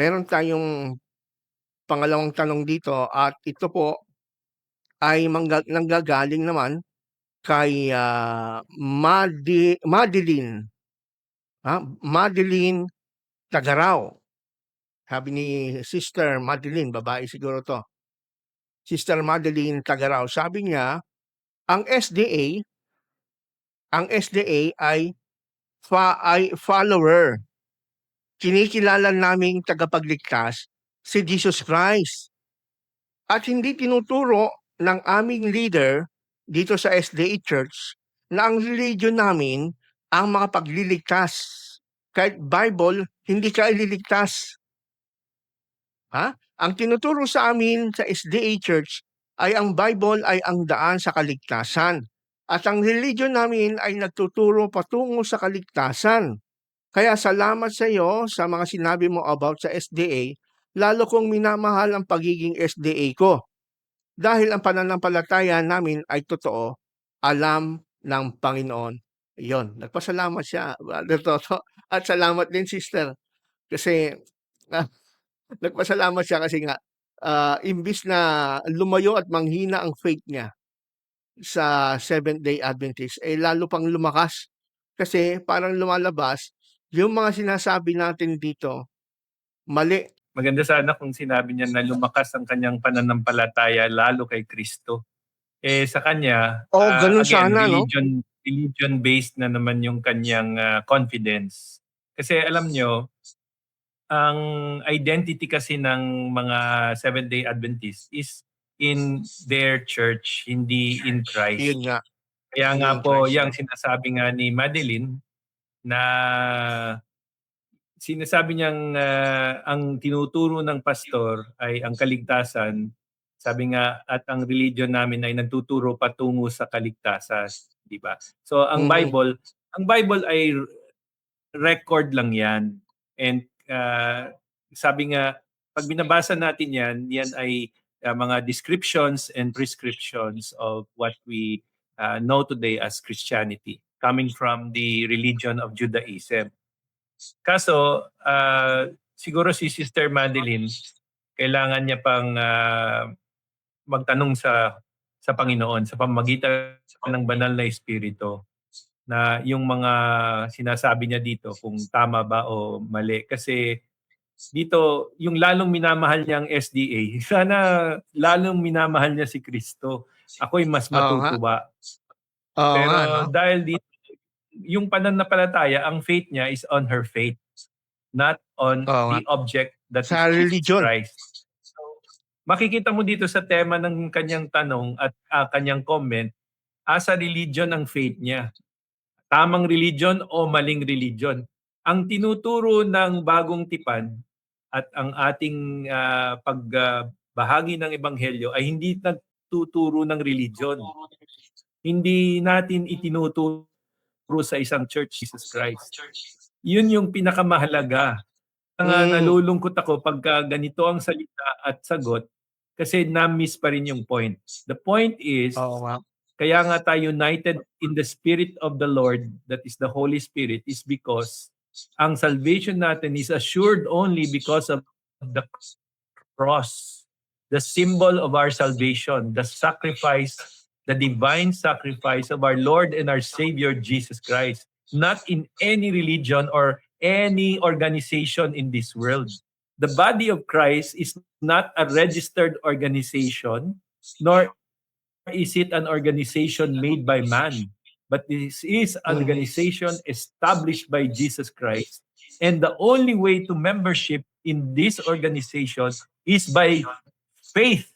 meron tayong pangalawang tanong dito at ito po ay nanggagaling naman kay Madeline. Madeline Tagaraw. Sabi ni Sister Madeline, babae siguro to. Sister Madeline Tagaraw, sabi niya, ang SDA ay follower. Kinikilala naming tagapagligtas si Jesus Christ. At hindi tinuturo ng aming leader dito sa SDA Church na ang religion namin ang mga pagliligtas. Kahit Bible, hindi ka ililigtas. Ang tinuturo sa amin sa SDA Church ay ang Bible ay ang daan sa kaligtasan. At ang religion namin ay nagtuturo patungo sa kaligtasan. Kaya salamat sa iyo sa mga sinabi mo about sa SDA, lalo kong minamahal ang pagiging SDA ko. Dahil ang pananampalataya namin ay totoo, alam ng Panginoon. Iyon, nagpasalamat siya, Brother Toto. At salamat din, Sister. Kasi nagpasalamat siya kasi nga, imbis na lumayo at manghina ang faith niya sa Seventh-day Adventist, lalo pang lumakas. Kasi parang lumalabas, yung mga sinasabi natin dito, mali. Maganda sana kung sinabi niya na lumakas ang kanyang pananampalataya lalo kay Kristo. Sa kanya, Ganun again, sana, no? religion-based na naman yung kanyang confidence. Kasi alam nyo, ang identity kasi ng mga Seventh-day Adventist is in their church, hindi in Christ. Yun nga. Kaya Hindi nga in po, Christ, yung sinasabi nga ni Madeline na sinasabi niyang ang tinuturo ng pastor ay ang kaligtasan. Sabi nga, at ang religion namin ay nagtuturo patungo sa kaligtasan, di ba? So ang Bible ay record lang 'yan. And sabi nga, pag binabasa natin 'yan ay mga descriptions and prescriptions of what we know today as Christianity, coming from the religion of Judaism. Kaso, siguro si Sister Madeline, kailangan niya pang magtanong sa Panginoon sa pamamagitan ng banal na Espiritu na yung mga sinasabi niya dito kung tama ba o mali. Kasi dito, yung lalong minamahal niya ang SDA, sana lalong minamahal niya si Kristo. Ako'y mas matutuwa. Pero no? dahil dito, yung pananampalataya, ang faith niya is on her faith, not on the object that sa is Jesus religion. Christ. So, makikita mo dito sa tema ng kanyang tanong at kanyang comment, asa religion ang faith niya. Tamang religion o maling religion. Ang tinuturo ng bagong tipan at ang ating pagbahagi ng ebanghelyo ay hindi nagtuturo ng religion. Hindi natin itinuturo sa isang church, Jesus Christ. Yun yung pinakamahalaga. Nalulungkot ako pagka ganito ang salita at sagot kasi na-miss pa rin yung point. The point is, kaya nga tayo united in the Spirit of the Lord, that is the Holy Spirit, is because ang salvation natin is assured only because of the cross, the symbol of our salvation, the sacrifice, the divine sacrifice of our Lord and our Savior Jesus Christ, not in any religion or any organization in this world. The body of Christ is not a registered organization, nor is it an organization made by man, but this is an organization established by Jesus Christ. And the only way to membership in this organization is by faith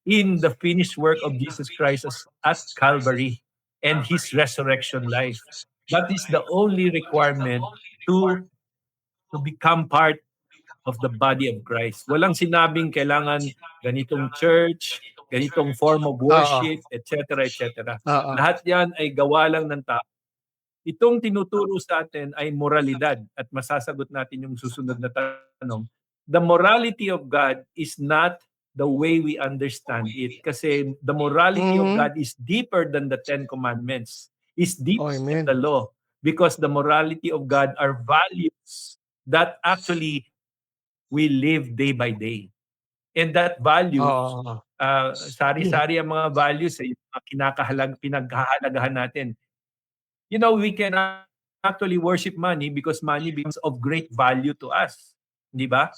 in the finished work of Jesus Christ at Calvary and His resurrection life. That is the only requirement to become part of the body of Christ. Walang sinabing kailangan ganitong church, ganitong form of worship, etc. etc. Lahat yan ay gawa lang ng tao. Itong tinuturo sa atin ay moralidad at masasagot natin yung susunod na tanong. The morality of God is not the way we understand it kasi the morality of God is deeper than the Ten Commandments, is deeper than the law, because the morality of God are values that actually we live day by day. And that value, Oo. sari-sari ang mga values, yung mga pinaghahalagahan natin. You know, we can actually worship money because money becomes of great value to us. Di ba?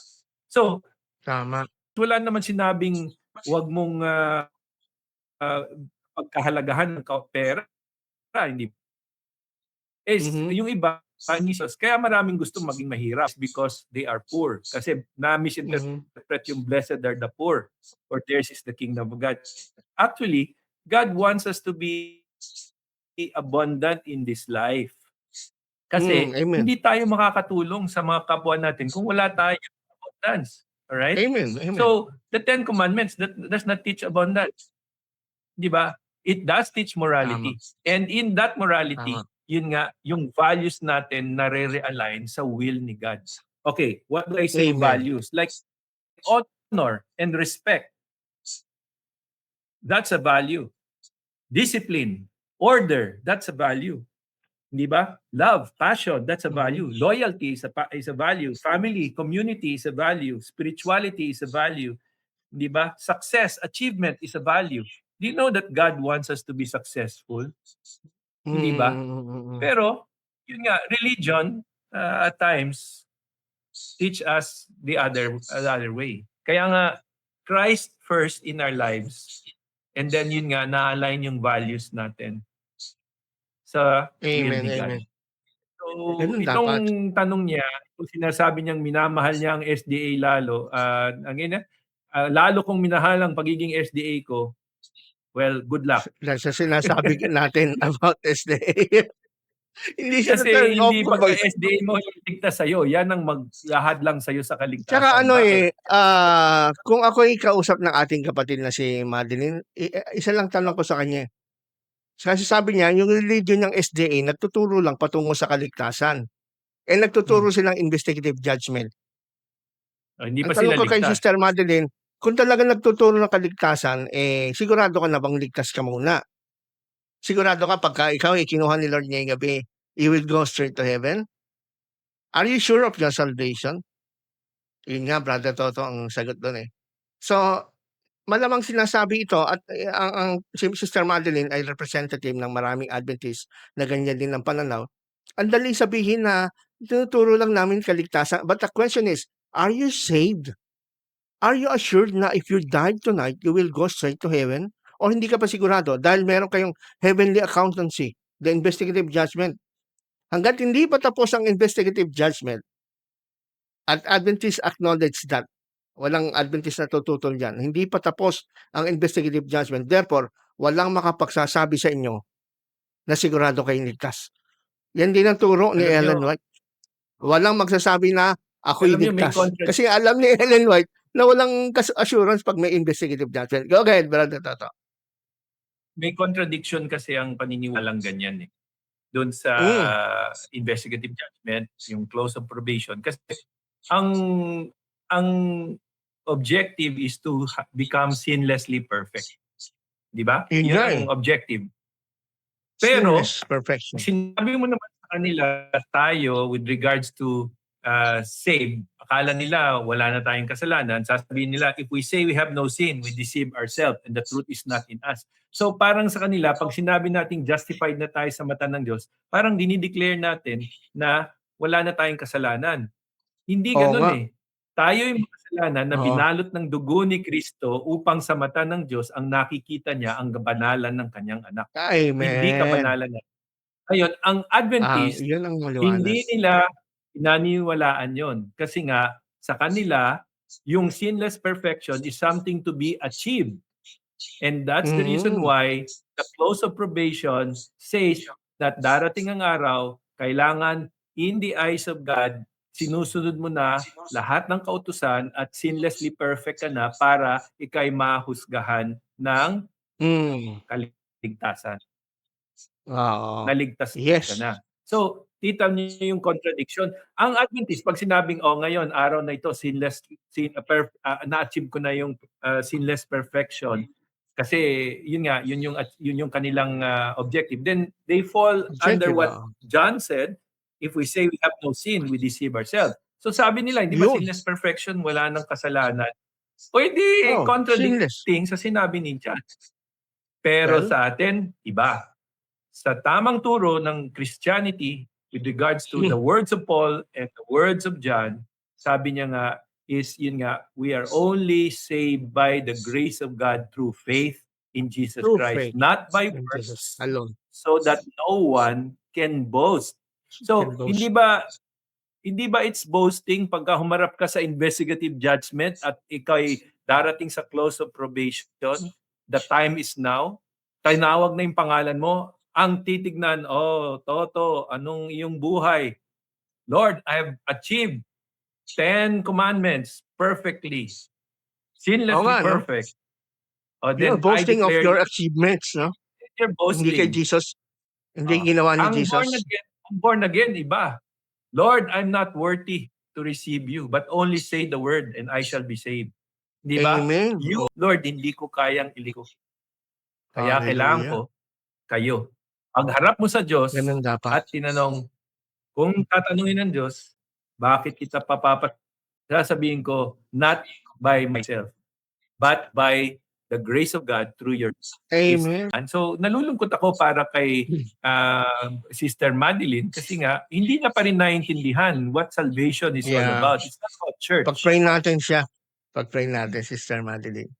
So, Tama. wala naman sinabing wag mong pagkahalagahan ng pera. Hindi. Mhm. Yung iba, kaya maraming gusto maging mahirap because they are poor. Kasi Mhm. na-misinterpret yung blessed are the poor or theirs is the kingdom of God. Actually, God wants us to be abundant in this life. Kasi Amen. hindi tayo makakatulong sa mga kapwa natin kung wala tayong abundance. Alright? Amen, amen. So, the Ten Commandments does not teach abundance. Di ba? It does teach Tama. morality. And in that morality, Tama. yun nga, yung values natin nare-realign sa will ni God. Okay, what do I say Amen. values? Like honor and respect. That's a value. Discipline, order, that's a value. Di ba? Love, passion, that's a value. Loyalty is a value. Family, community is a value. Spirituality is a value. Di ba? Success, achievement is a value. Do you know that God wants us to be successful? Hindi ba? Pero, yun nga, religion, at times, teach us the other way. Kaya nga, Christ first in our lives. And then yun nga, na-align yung values natin sa will Amen, ni God. amen. So, Ganun itong dapat. tanong niya, kung sinasabi niyang minamahal niya ang SDA lalo, lalo kong minahal ang pagiging SDA ko, well, good luck. Dahil sa sinasabi natin about SDA. Hindi siya Kasi na-turn off hindi kumbaga. pagka-SDA mo iligtas sa'yo, yan ang maglahad lang sa'yo sa Tsaka kaligtasan. Bakit? kung ako'y kausap ng ating kapatid na si Madeline, isa lang tanong ko sa kanya. Kasi sabi niya, yung religion ng SDA nagtuturo lang patungo sa kaligtasan. Nagtuturo silang investigative judgment. Hindi Ang pa tanong sila ko kay ligtas. Sister Madeline, kung talagang nagtuturo ng kaligtasan, sigurado ka na bang ligtas ka muna? Sigurado ka pagka ikaw kinuha ni Lord ngayong gabi, you will go straight to heaven? Are you sure of your salvation? Yun nga, Brother Toto, ang sagot doon eh. So, malamang sinasabi ito at ang si Sister Madeline ay representative ng maraming Adventist na ganyan din ang pananaw. Ang daling sabihin na tinuturo lang namin kaligtasan. But the question is, are you saved? Are you assured na if you died tonight, you will go straight to heaven? O hindi ka pa sigurado dahil meron kayong heavenly accountancy, the investigative judgment. Hanggat hindi pa tapos ang investigative judgment, at Adventists acknowledge that, walang Adventist na tututol dyan, hindi pa tapos ang investigative judgment. Therefore, walang makapagsasabi sa inyo na sigurado kayong ligtas. Yan din ang turo ni Alam nyo, Ellen White. Walang magsasabi na ako'y may ligtas. Kasi alam ni Ellen White na walang assurance pag may investigative judgment. Go ahead, Brother Toto. May contradiction kasi ang paniniwalang ganyan eh. Doon sa investigative judgment, yung close of probation. Kasi ang objective is to become sinlessly perfect. Di ba? Yun Yun nga ang eh. objective. Pero, Sinless perfection. sinabi mo naman sa kanila tayo with regards to saved, akala nila wala na tayong kasalanan, sasabihin nila, if we say we have no sin, we deceive ourselves and the truth is not in us. So parang sa kanila, pag sinabi nating justified na tayo sa mata ng Diyos, parang dinideclare natin na wala na tayong kasalanan. Hindi Oo ganun nga. eh. Tayo yung kasalanan na Oo. binalot ng dugo ni Kristo upang sa mata ng Diyos ang nakikita niya ang kabanalan ng kanyang anak. Hindi Amen. kabanalan niya. Ngayon, ang Adventist, Yun ang maliwanag. hindi nila pinaniwalaan yon. Kasi nga, sa kanila, yung sinless perfection is something to be achieved. And that's the reason why the close of probation says that darating ang araw, kailangan in the eyes of God, sinusunod mo na lahat ng kautusan at sinlessly perfect ka na para ikay mahusgahan ng kaligtasan. Oo. Naligtas ka Yes. na. So, kita niyo yung contradiction. Ang Adventist, pag sinabing, ngayon, araw na ito, na-achieve ko na yung sinless perfection, kasi yun nga, yun yung kanilang objective. Then, they fall under what John said, if we say we have no sin, we deceive ourselves. So sabi nila, hindi ba Yun. sinless perfection, wala nang kasalanan? O hindi Oh, sinless. contradicting sa sinabi ni John. Pero Well, sa atin, iba. Sa tamang turo ng Christianity with regards to the words of Paul and the words of John, sabi niya nga is yun nga, we are only saved by the grace of God through faith in Jesus Through Christ, faith not by in Jesus works, alone. so that no one can boast. So, Can boast. hindi ba it's boasting pagka humarap ka sa investigative judgment at ikaw ay darating sa close of probation, the time is now, tinawag na yung pangalan mo, ang titignan, oh, Toto, anong iyong buhay? Lord, I have achieved 10 commandments perfectly, Oo sinlessly nga, no? perfect. O You're then, I boasting of declare your you, achievements, no? you're Hindi kay boasting. Jesus. Hindi ginawa ni Jesus. Ang born again, iba. Lord, I'm not worthy to receive you, but only say the word and I shall be saved. Di ba? Amen. You, Lord, hindi ko kayang iliko. Kaya kailangan Hallelujah. ko kayo. Pagharap mo sa Diyos Ganun dapat. at tinanong, kung tatanungin ng Diyos, bakit kita sasabihin ko, not by myself, but by the grace of God through your His Amen. Son. So, nalulungkot ako para kay Sister Madeline kasi nga, hindi na pa rin naiintindihan what salvation is all Yeah. about. It's not about church. Pag-pray natin siya. Pag-pray natin, Sister Madeline.